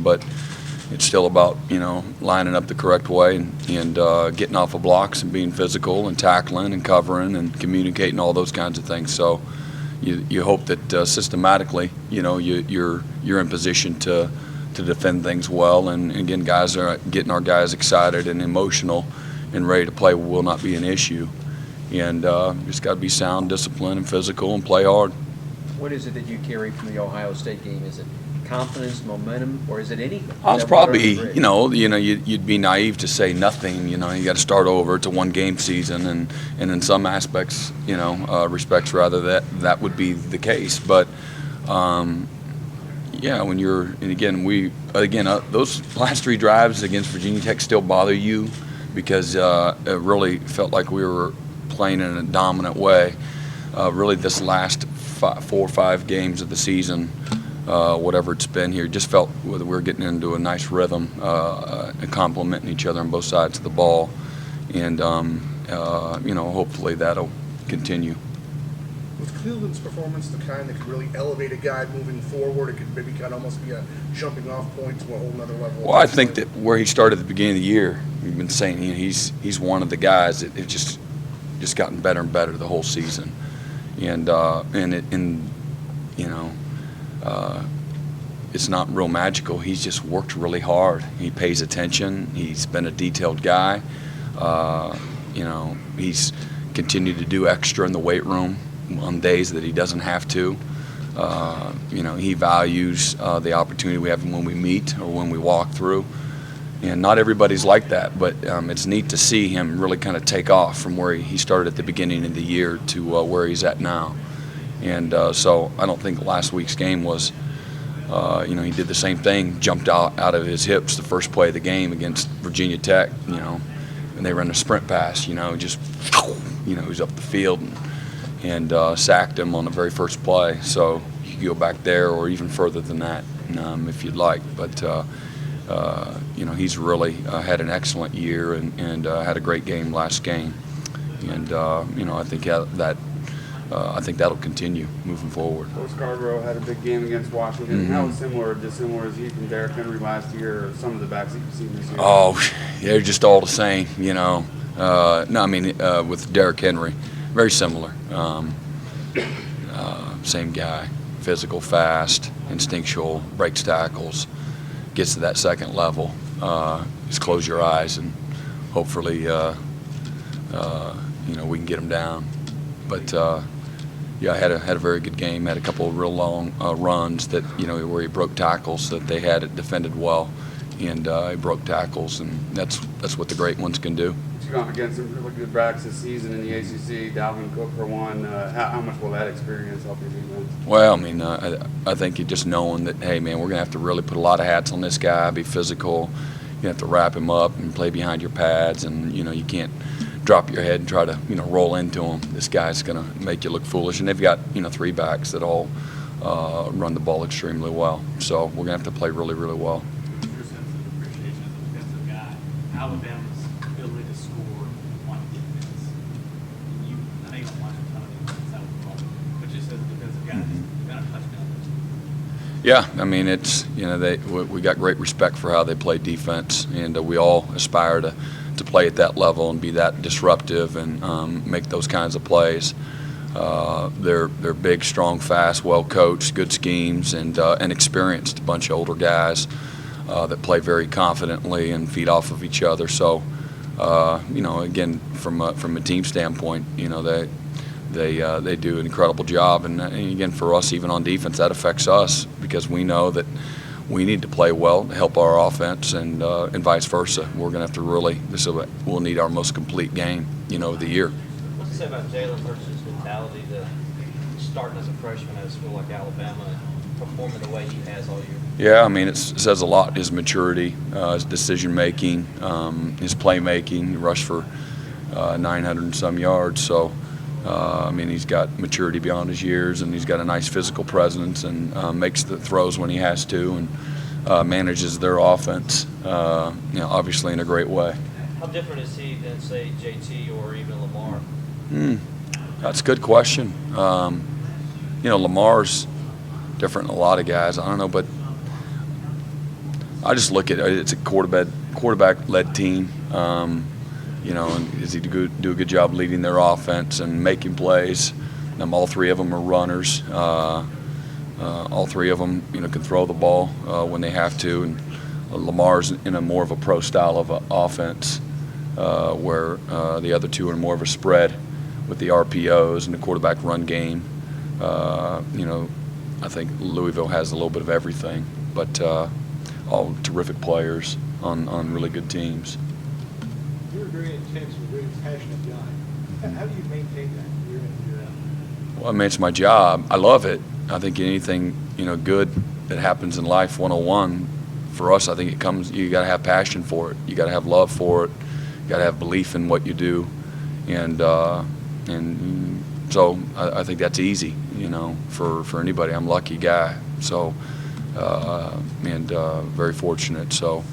but it's still about, lining up the correct way and getting off of blocks and being physical and tackling and covering and communicating, all those kinds of things. So you hope that systematically, you're in position to defend things well. And again, guys are getting our guys excited and emotional and ready to play will not be an issue. And just got to be sound, disciplined, and physical, and play hard. What is it that you carry from the Ohio State game? Is it confidence, momentum, or is it anything? It's probably, you'd be naive to say nothing. You got to start over. It's a one-game season, and in some aspects, respects rather, that would be the case. But when you're, and again, those last three drives against Virginia Tech still bother you because it really felt like we were playing in a dominant way. Really, this last 4 or 5 games of the season, whatever it's been here, just felt we were getting into a nice rhythm and complimenting each other on both sides of the ball. And, hopefully that'll continue. Was Cleveland's performance the kind that could really elevate a guy moving forward? It could maybe kind of almost be a jumping off point to a whole other level? Well, I think that where he started at the beginning of the year, we've been saying he's one of the guys that have just gotten better and better the whole season. It's not real magical. He's just worked really hard. He pays attention. He's been a detailed guy. He's continued to do extra in the weight room on days that he doesn't have to. He values the opportunity we have when we meet or when we walk through. And not everybody's like that, but it's neat to see him really kind of take off from where he started at the beginning of the year to where he's at now. And so I don't think last week's game was, he did the same thing, jumped out of his hips the first play of the game against Virginia Tech, and they ran a sprint pass, he was up the field and sacked him on the very first play. So you can go back there or even further than that if you'd like. But, he's really had an excellent year and had a great game last game. And, I think that'll continue moving forward. Coach Scarborough had a big game against Washington. Mm-hmm. How dissimilar is he from Derrick Henry last year, or some of the backs that you've seen this year? Oh, they're just all the same, with Derrick Henry, very similar. Same guy, physical, fast, instinctual, breaks tackles, gets to that second level. Just close your eyes and hopefully, we can get him down. But I had a very good game. Had a couple of real long runs that where he broke tackles that they had it defended well, and he broke tackles, and that's what the great ones can do. You've gone against some really good backs this season in the ACC. Dalvin Cook for one. How much will that experience help your defense? Well, I think you just knowing that, hey man, we're gonna have to really put a lot of hats on this guy, be physical. You have to wrap him up and play behind your pads, and you can't drop your head and try to roll into him. This guy's going to make you look foolish, and they've got 3 backs that all run the ball extremely well. So we're going to have to play really, really well. What's your sense of appreciation as a defensive guy? Alabama's ability to score on defense. I know you don't watch a ton of defense out of the ball, but just as a defensive guy, you got a touchdown. Yeah, it's we got great respect for how they play defense, and we all aspire to play at that level and be that disruptive and make those kinds of plays. They're big, strong, fast, well coached, good schemes, and experienced. A bunch of older guys that play very confidently and feed off of each other. So, again, from a team standpoint, they do an incredible job. And again, for us, even on defense, that affects us because we know that we need to play well to help our offense, and vice versa. We're going to have to we'll need our most complete game, of the year. What's to say about Jalen Hurts' mentality to starting as a freshman at a school like Alabama and performing the way he has all year? Yeah, it says a lot. His maturity, his decision making, his playmaking. He rushed for 900 and some yards. So, he's got maturity beyond his years, and he's got a nice physical presence, and makes the throws when he has to, and manages their offense, obviously in a great way. How different is he than, say, JT or even Lamar? That's a good question. Lamar's different than a lot of guys. I don't know, but I just look at it's a quarterback-led team. You know, and is he do a good job leading their offense and making plays? All three of them are runners. All three of them, you know, can throw the ball when they have to. And Lamar's in a more of a pro style of offense, where the other two are more of a spread with the RPOs and the quarterback run game. You know, I think Louisville has a little bit of everything, but all terrific players on really good teams. You're a very intense and very passionate guy. How do you maintain that year in and year out? Well, I mean, it's my job. I love it. I think anything, you know, good that happens in life 101, for us, I think it comes, you got to have passion for it. You got to have love for it. You got to have belief in what you do. And so I think that's easy, you know, for anybody. I'm a lucky guy. So, very fortunate. So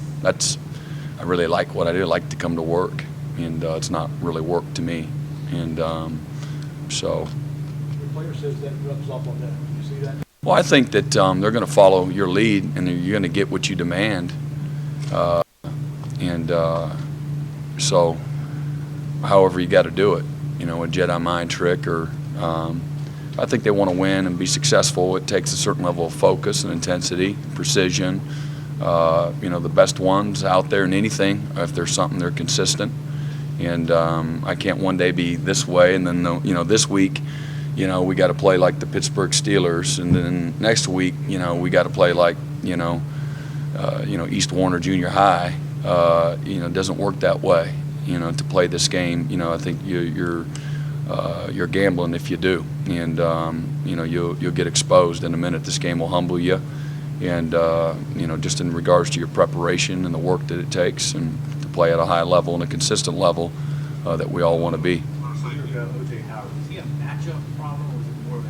I really like what I do. I like to come to work, and it's not really work to me. And so. Your player says that rubs off on them. Do you see that? Well, I think that they're going to follow your lead, and you're going to get what you demand. So, however you got to do it, you know, a Jedi mind trick, or I think they want to win and be successful. It takes a certain level of focus and intensity, precision. You know, the best ones out there in anything, if there's something, they're consistent. And I can't one day be this way, and then, you know, this week, you know, we got to play like the Pittsburgh Steelers, and then next week, you know, we got to play like, you know, East Warner Junior High. You know, it doesn't work that way. You know, to play this game, you know, I think you're gambling if you do, and you know, you'll get exposed in a minute. This game will humble you, and you know, just in regards to your preparation and the work that it takes, and to play at a high level and a consistent level that we all want to be. O.J. Howard, is he a matchup problem, or is it more of a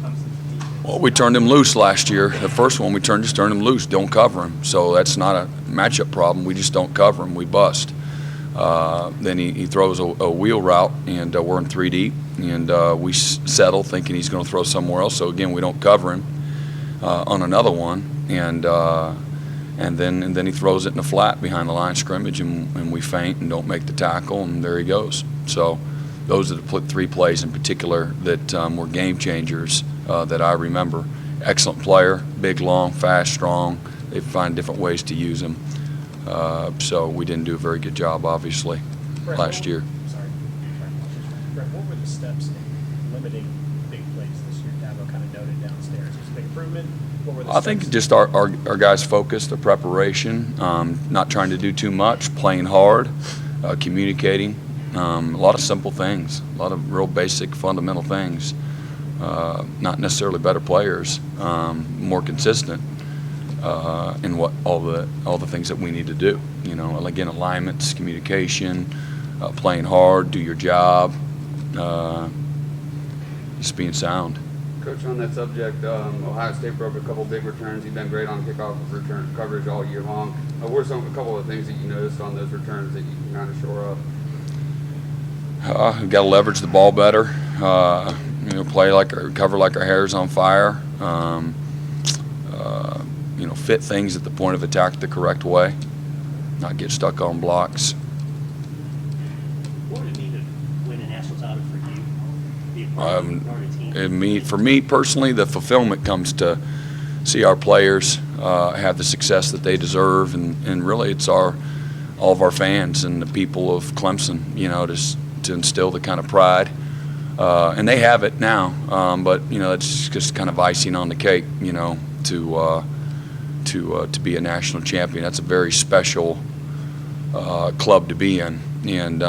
Clemson defense? Well, we turned him loose last year. The first one we just turned him loose. Don't cover him. So that's not a matchup problem. We just don't cover him. We bust. Then he throws a wheel route, and we're in 3 deep, and we settle thinking he's going to throw somewhere else. So again, we don't cover him on another one, and then he throws it in the flat behind the line of scrimmage, and we feint and don't make the tackle, and there he goes. So those are the 3 plays in particular that were game changers that I remember. Excellent player, big, long, fast, strong. They find different ways to use him. So we didn't do a very good job, obviously, last year. Sorry. Brent, what were the steps in limiting big plays this year? Dabo kind of noted downstairs. Was it a big improvement? What were the I think steps? just our guys' focus, their preparation, not trying to do too much, playing hard, communicating, a lot of simple things, a lot of real basic, fundamental things. Not necessarily better players, more consistent in what all the things that we need to do. You know, again, alignments, communication, playing hard, do your job, just being sound. Coach, on that subject, Ohio State broke a couple big returns. You've been great on kickoff return coverage all year long. What were a couple of things that you noticed on those returns that you can kind of shore up? We've got to leverage the ball better. You know, cover like our hair's on fire. You know, fit things at the point of attack the correct way. Not get stuck on blocks. What would it mean to win a national title for you? Be a part of a team? For me personally, the fulfillment comes to see our players have the success that they deserve, and really it's all of our fans and the people of Clemson, you know, to instill the kind of pride. And they have it now, but you know, it's just kind of icing on the cake, you know, to be a national champion. That's a very special club to be in, and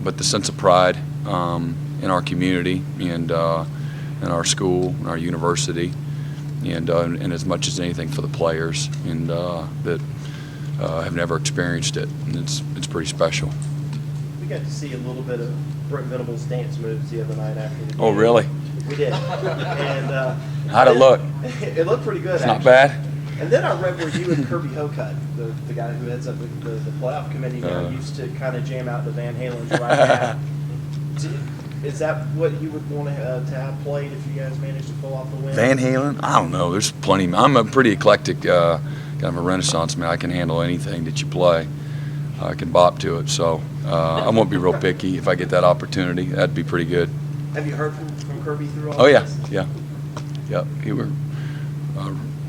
but the sense of pride in our community and in our school, in our university, and as much as anything for the players and that have never experienced it, and it's pretty special. We got to see a little bit of Brent Venables' dance moves the other night after the game. Oh, really? We did. And How'd it look? It looked pretty good. It's not actually. bad. And then I read where you and Kirby Hocutt, the guy who heads up the playoff committee now, used to kind of jam out the Van Halen's right now. Is that what you would want to have played if you guys managed to pull off the win? Van Halen? I don't know. There's plenty. I'm a pretty eclectic kind of a renaissance man. I can handle anything that you play. I can bop to it. So I won't be real picky if I get that opportunity. That'd be pretty good. Have you heard from Kirby through all Oh yeah, this? yeah, yep. We were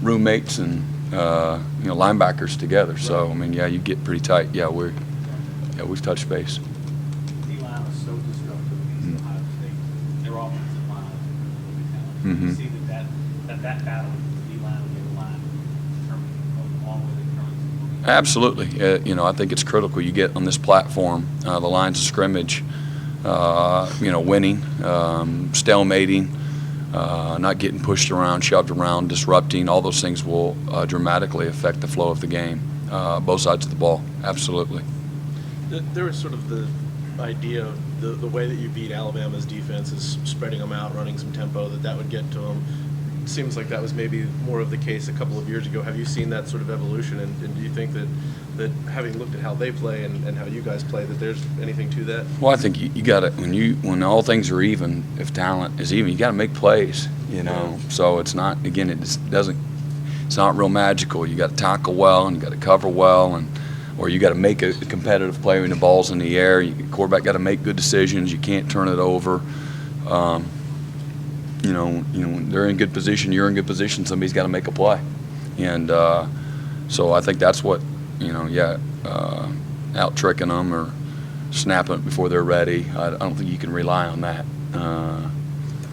roommates and linebackers together. So I mean, yeah, you get pretty tight. Yeah, we've touched base. D-line was so disruptive against Ohio State. Their offensive line was really talented. You see that battle with the D-line and the other line determined along with it turns. Absolutely. I think it's critical you get on this platform, the lines of scrimmage, winning, stalemating, not getting pushed around, shoved around, disrupting. All those things will dramatically affect the flow of the game, both sides of the ball. Absolutely. There was sort of the idea of the way that you beat Alabama's defense is spreading them out, running some tempo, that would get to them. It seems like that was maybe more of the case a couple of years ago. Have you seen that sort of evolution, and do you think that having looked at how they play and how you guys play, that there's anything to that? Well, I think you got to, when all things are even, if talent is even, you got to make plays, So it's not, again, it's not real magical. You got to tackle well, and you got to cover well, or you got to make a competitive play when the ball's in the air. Quarterback got to make good decisions. You can't turn it over. When they're in good position, you're in good position. Somebody's got to make a play, and so I think that's what out tricking them or snapping it before they're ready. I don't think you can rely on that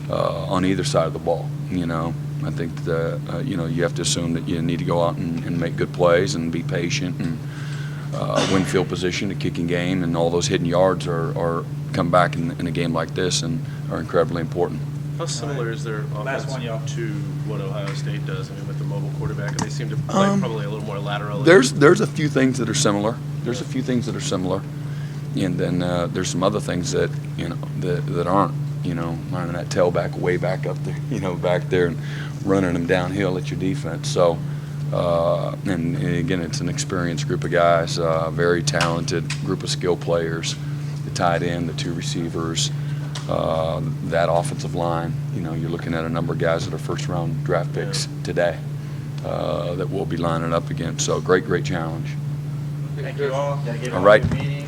on either side of the ball. I think that you have to assume that you need to go out and make good plays and be patient and win field position, a kicking game, and all those hidden yards are come back in a game like this and are incredibly important. How similar is their Last offense one, y'all. to what Ohio State does? I mean, with the mobile quarterback, and they seem to play probably a little more lateral. There's a few things that are similar. And then there's some other things that that aren't. Running that tailback way back up there, back there and running them downhill at your defense. So, and again, it's an experienced group of guys, very talented group of skill players, the tight end, the two receivers, that offensive line. You're looking at a number of guys that are first-round draft picks today that we'll be lining up against. So, great challenge. Thank you all. All right. Meeting.